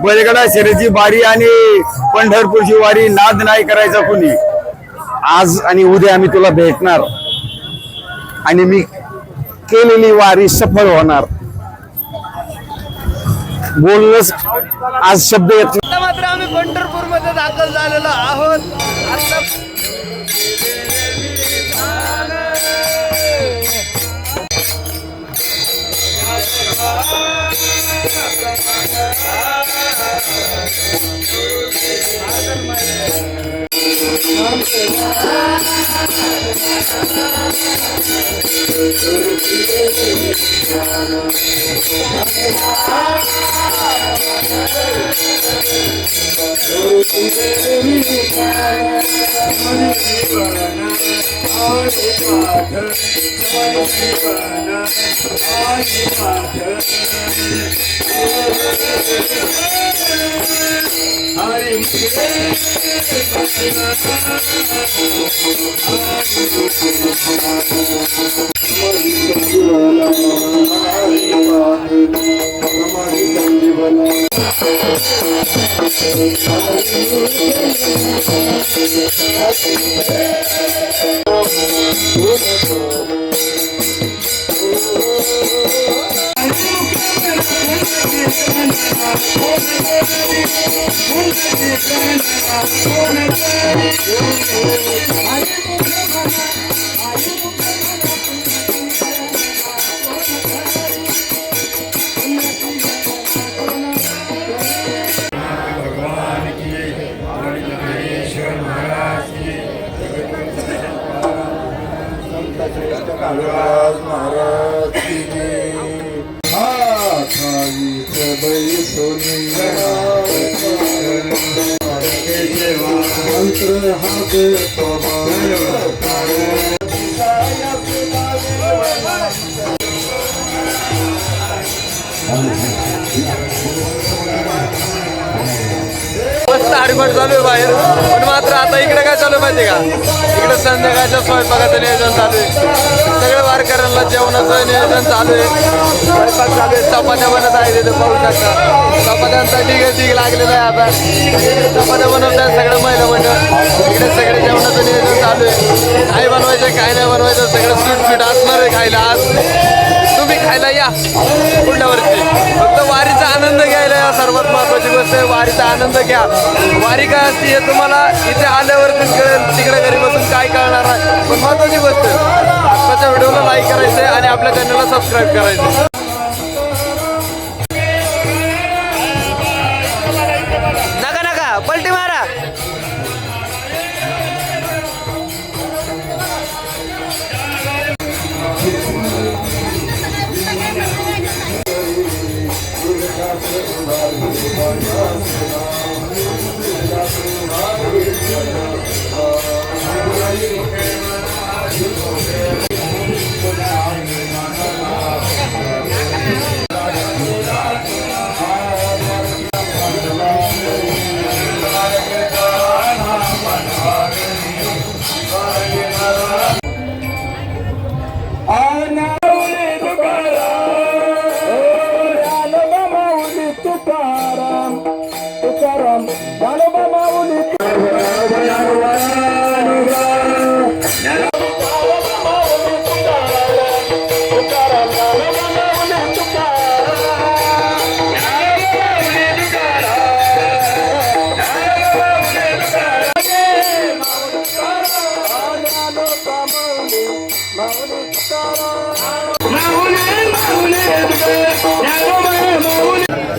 बैलगाडा शर्यतीची बारी आणि पंढरपूरची वारी नाद नाही करायचा कुणी। आज आणि उद्या आम्ही तुला भेटणार आणि मी केलेली वारी सफल होणार। बोलणंच आज शब्द येत आता मात्र आम्ही पंढरपूर मध्ये दाखल झालेलो आहोत। आता हरिभट चालू आहे बाहेर, पण मात्र आता इकडे काय चालू माहिती का, इकडे संध्याकाळच्या स्वयंपाकाचं नियोजन चालू आहे। सगळ्या वारकऱ्यांना जेवणाचं नियोजन चालू आहे, स्वयंपाक चालू आहे, चपात्या बनत आहे तिथे पाहू शकता। चपात्यांचा ढीग लागलेला आहे, आता चपात्या बनवत आहे सगळं महिला मंडळ। इकडे सगळे जेवणाचं नियोजन चालू आहे, काय बनवायचं काय नाही बनवायचं सगळं स्वीट असणार आहे खायला। आज तुम्ही खायला या पुढल्या वर्षी, फक्त वारीचा आनंद घ्यायला या, सर्वात महत्वाची गोष्ट आहे वारीचा आनंद घ्या। वारी काय असते हे तुम्हाला इथे आल्यावरतीच कळेल, तिकडे घरी बसून काय कळणार आहे। पण महत्वाची गोष्ट आजच्या व्हिडिओला लाईक करायचंय आणि आपल्या चॅनलला सबस्क्राईब करायचं। नका नका पलटी मारा।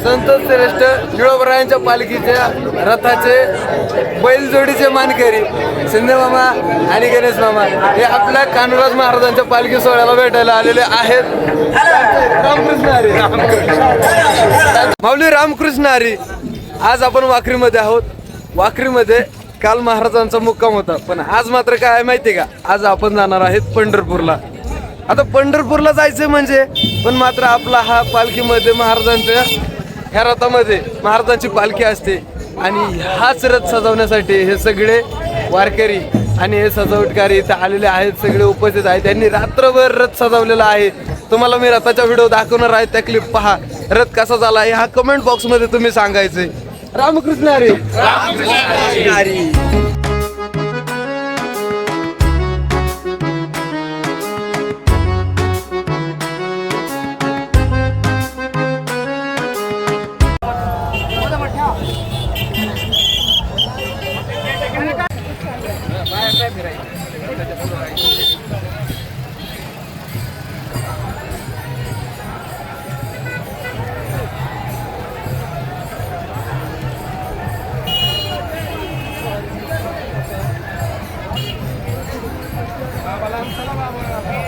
संत श्रेष्ठ निळोबरायांच्या पालखीच्या रथाचे बैलजोडीचे मानकरी शिंदे मामा आणि गणेश मामा हे आपल्या कान्होराज महाराजांच्या पालखी सोहळ्याला भेटायला आलेले आहेत। रामकृष्ण हरी, माऊली रामकृष्ण हरी। आज आपण वाखरीमध्ये आहोत। वाखरीमध्ये काल महाराजांचा मुक्काम होता, पण आज मात्र काय आहे माहिती का, आज आपण जाणार आहेत पंढरपूरला। आता पंढरपूरला जायचं म्हणजे पण मात्र आपला हा पालखीमध्ये महाराजांच्या ह्या रथामध्ये महाराजांची पालखी असते आणि हाच रथ सजवण्यासाठी हे सगळे वारकरी आणि हे सजावटकारी इथे आलेले आहेत, सगळे उपस्थित आहेत. त्यांनी रात्रभर रथ सजवलेला आहे. तुम्हाला मी रथाचा व्हिडिओ दाखवणार आहे, त्या क्लिप पहा. रथ कसा झाला आहे हा कमेंट बॉक्स मध्ये तुम्ही सांगायचंय. रामकृष्ण हरी. रामकृष्ण हरी.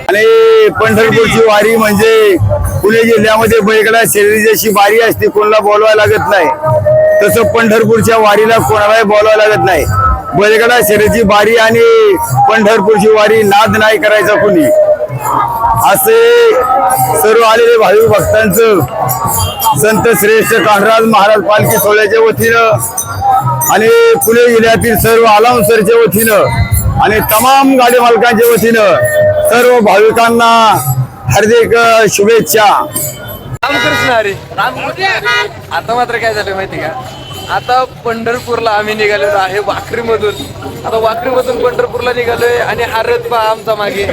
आणि पंढरपूरची वारी म्हणजे पुणे जिल्ह्यामध्ये बैलगाडा शर्यती जशी वारी असते, कोणाला बोलवायला लागत नाही, तसं पंढरपूरच्या वारीला कोणालाही बोलवायला लागत नाही. बैलगाडा शर्यतीची वारी आणि पंढरपूरची वारी नाद नाही करायचा कुणी, असे सर्व आलेले भाविक भक्तांचं संत श्रेष्ठ काळराज महाराज पालखी सोहळ्याच्या वतीनं आणि पुणे जिल्ह्यातील सर्व अलाउन्सरच्या वतीनं आणि तमाम गाडी मालकांच्या वतीनं सर्व भाविकांना हार्दिक शुभेच्छा. रामकृष्ण हरी. आता मात्र काय झालं माहिती का, आता पंढरपूरला आम्ही निघालेलो आहे वाखरीमधून. आता वाखरीमधून पंढरपूरला निघालोय आणि हा रथ पहा आमचा मागे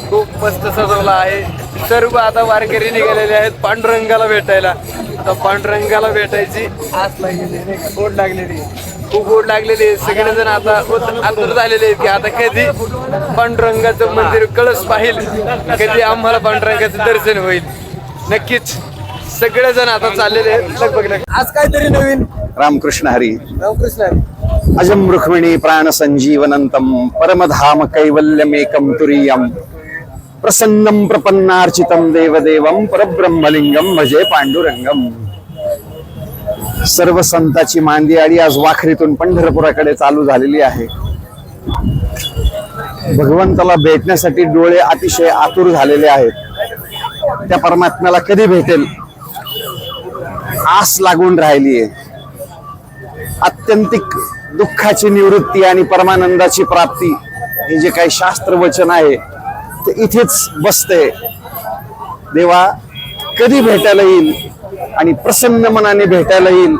खूप मस्त सजवला आहे. सर्व आता वारकरी निघालेले आहेत पांडुरंगाला भेटायला. आता पांडुरंगाला भेटायची आस लागलेली आहे, ओढ लागलेली आहे, खूप ओढ लागलेली आहे. सगळेजण आता आतुर झालेले आहेत की आता कधी पांडुरंगाचं मंदिर कळस पाहिल, कधी आम्हाला पांडुरंगाचं दर्शन होईल. नक्कीच सगळेजण आता चाललेले आहेत लगभग. आज काहीतरी नवीन. रामकृष्ण हरी. रामकृष्ण हरी. अजम रुक्मिणी प्राण संजीवनंतम परमधाम कैवल्यमेकम तुरीयम प्रसन्नम प्रपन्नार्चितम देवदेवम परब्रह्मलिंगम भजे पांडुरंगम. सर्व संतांची मांदियाळी आज वाखरीतून पंढरपुराकडे चालू झालेली आहे. भगवंताला भेटण्यासाठी डोळे अतिशय आतुर झालेले आहेत. त्या परमात्म्याला कधी भेटेल आस लागून राहिली आहे. आत्यंतिक दुःखाची निवृत्ती आणि परमानंदाची प्राप्ती हे जे काही शास्त्र वचन आहे ते इथेच बसते. देवा कधी भेटायला येईल आणि प्रसन्न मनाने भेटायला येईल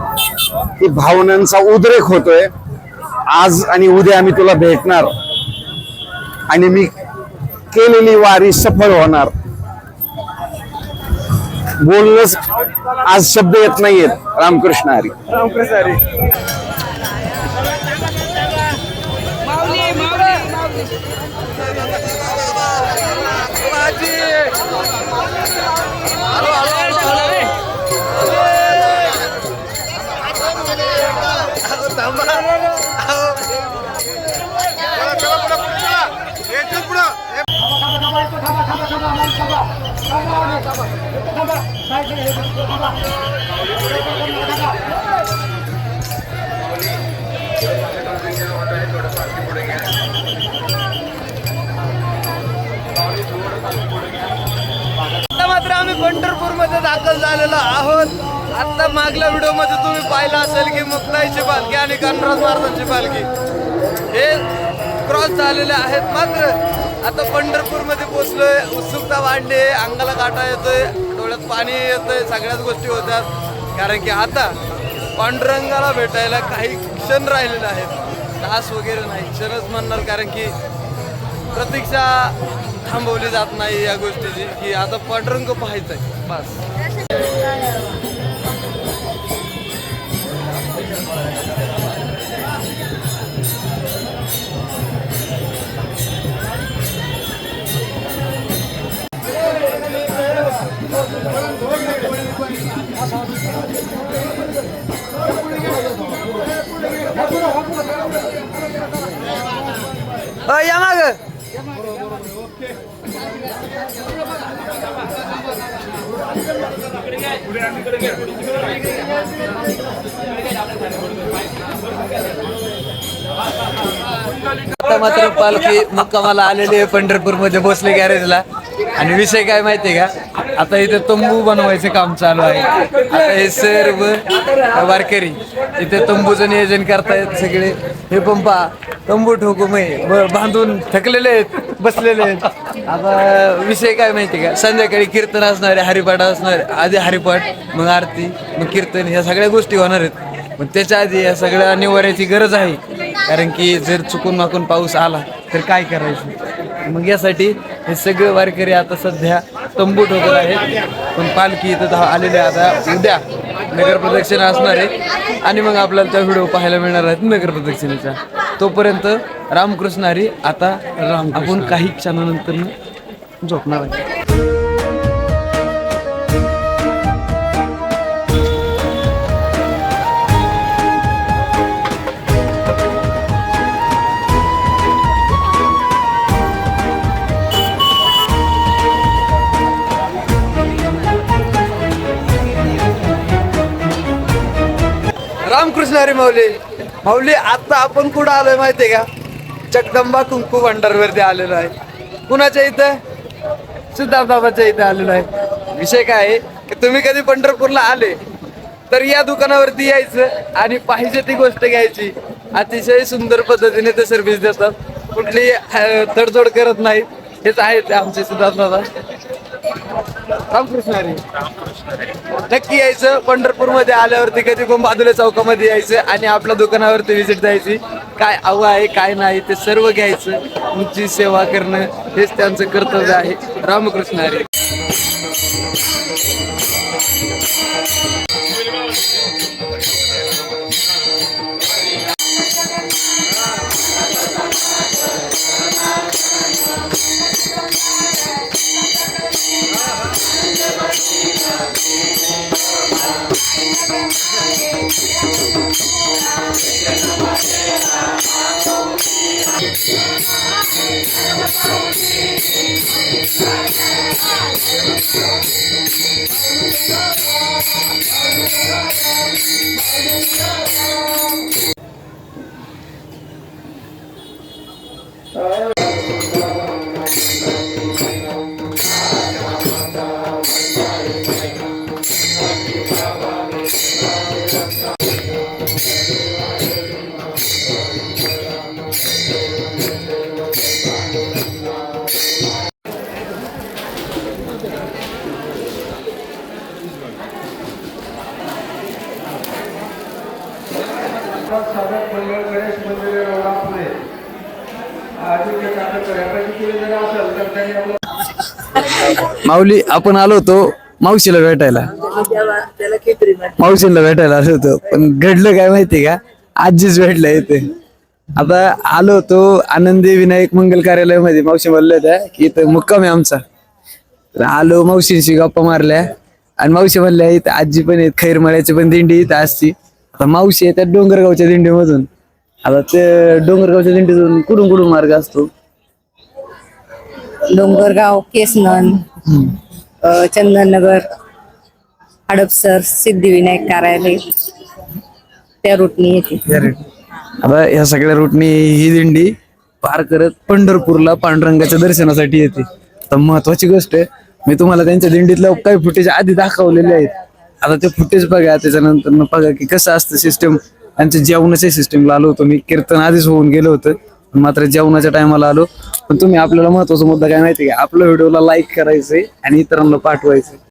ही भावनांचा उद्रेक होतोय. आज आणि उद्या आम्ही तुला भेटणार आणि मी केलेली वारी सफल होणार. बोलणंच आज शब्द येत नाहीयेत. रामकृष्ण हरी. रामकृष्ण हरी. आता मात्र आम्ही पंढरपूर मध्ये दाखल झालेलो आहोत. आता मागल्या व्हिडिओ मध्ये तुम्ही पाहिलं असेल की मुक्ताईची पालखी आणि गणराज महाराजांची पालखी हे क्रॉस झालेले आहेत. मात्र आता पंढरपूर मध्ये पोहोचलोय, उत्सुकता वाढली, अंगाला काटा येतोय, डोळ्यात पाणी येतंय, सगळ्याच गोष्टी होतात. कारण की आता पांडुरंगाला भेटायला काही क्षण राहिलेले आहेत. तास वगैरे नाही, क्षणच म्हणणार. कारण की प्रतीक्षा थांबवली जात नाही या गोष्टीची की आता पांडुरंग पाहायचंय बस. या माग आता मात्र पालखी मुक्कामाला आलेली आहे पंढरपूर मध्ये भोसले गॅरेजला. आणि विषय काय माहितीये का, आता इथे तंबू बनवायचं काम चालू आहे. आता हे सर्व वारकरी इथे तंबूचं नियोजन करतायत सगळे. हे पण पहा तंबू ठोकूमय बांधून थकलेले आहेत, बसलेले आहेत. आता विषय काय माहिती का, संध्याकाळी कीर्तन असणार आहे, हरिपाठ असणार आहे. आधी हरिपाठ, मग आरती, मग कीर्तन, ह्या सगळ्या गोष्टी होणार आहेत. पण त्याच्या आधी या सगळ्या निवाऱ्याची गरज आहे, कारण की जर चुकून माकून पाऊस आला तर काय करायचं. मग यासाठी हे सगळे वारकरी आता सध्या तंबू ठोकत आहेत. पण पालखी इथं आलेले आता उद्या नगर प्रदक्षिणा असणार आहे आणि मग आपल्याला त्या व्हिडिओ पाहायला मिळणार आहेत नगर प्रदक्षिणेचा. तोपर्यंत रामकृष्ण हरी. आता आपण काही क्षणानंतर झोपणार आहे. रामकृष्ण हरी माऊली. माऊली, आता आपण कुठं आलोय माहितीये का, जगदंबा कुंकू भंडारवरती आलेलो आहे. कुणाच्या इथं? सिद्धार्थबाबाच्या इथं आलेलो आहे. विषय काय आहे की तुम्ही कधी पंढरपूरला आले तर या दुकानावरती यायचं आणि पाहिजे ती गोष्ट घ्यायची. अतिशय सुंदर पद्धतीने ते सर्व्हिस देतात, कुठली तडजोड करत नाहीत. हेच आहेत आमचे सिद्धार्थ दादा. रामकृष्ण हरी. नक्की यायचं पंढरपूरमध्ये आल्यावरती, कधी पण बाजूला चौकामध्ये यायचं आणि आपल्या दुकानावरती व्हिजिट द्यायची. काय हवं आहे काय नाही ते सर्व घ्यायचं, तुमची सेवा करणं हेच त्यांचं कर्तव्य आहे. रामकृष्ण हरी. माऊली, आपण आलो होतो मावशीला भेटायला. मावशीला भेटायला आलो होतो, पण घडलं काय माहिती का, आजीच भेटलं इथे. आता आलो होतो आनंदी विनायक मंगल कार्यालयामध्ये. मावशी बोलल्या होत्या की इथं मुक्काम आहे आमचा. तर आलो, मावशींशी गप्पा मारल्या आणि मावशी म्हणल्या इथं आजी पण आहेत, खैरमाळ्याची पण दिंडी इथं असती. आता मावशी आहे त्या डोंगरगावच्या दिंडीमधून. आता ते डोंगरगावच्या दिंडीतून कुठून कुठून मार्ग असतो? डोंगरगाव, केसनन, चंदननगर, हडपसर, सिद्धिविनायक कार्यालय, त्या रूटनी येते. आता ह्या सगळ्या रूटनी ही दिंडी पार करत पंढरपूरला पांडुरंगाच्या दर्शनासाठी येते. तर महत्वाची गोष्ट आहे, मी तुम्हाला त्यांच्या दिंडीतलं काही फुटेज आधी दाखवलेले आहेत. आता ते फुटेज बघा, त्याच्यानंतर बघा की कसं असतं सिस्टम. त्यांच्या जेवणाच्या सिस्टमला आलो होतो मी. कीर्तन आधीच होऊन गेलं होतं, मात्र जेवणाच्या टायमाला आलो. पण तुम्ही, आपल्याला महत्वाचा मुद्दा काय माहिती का, आपल्या व्हिडिओला लाईक करायचंय आणि इतरांना पाठवायचंय.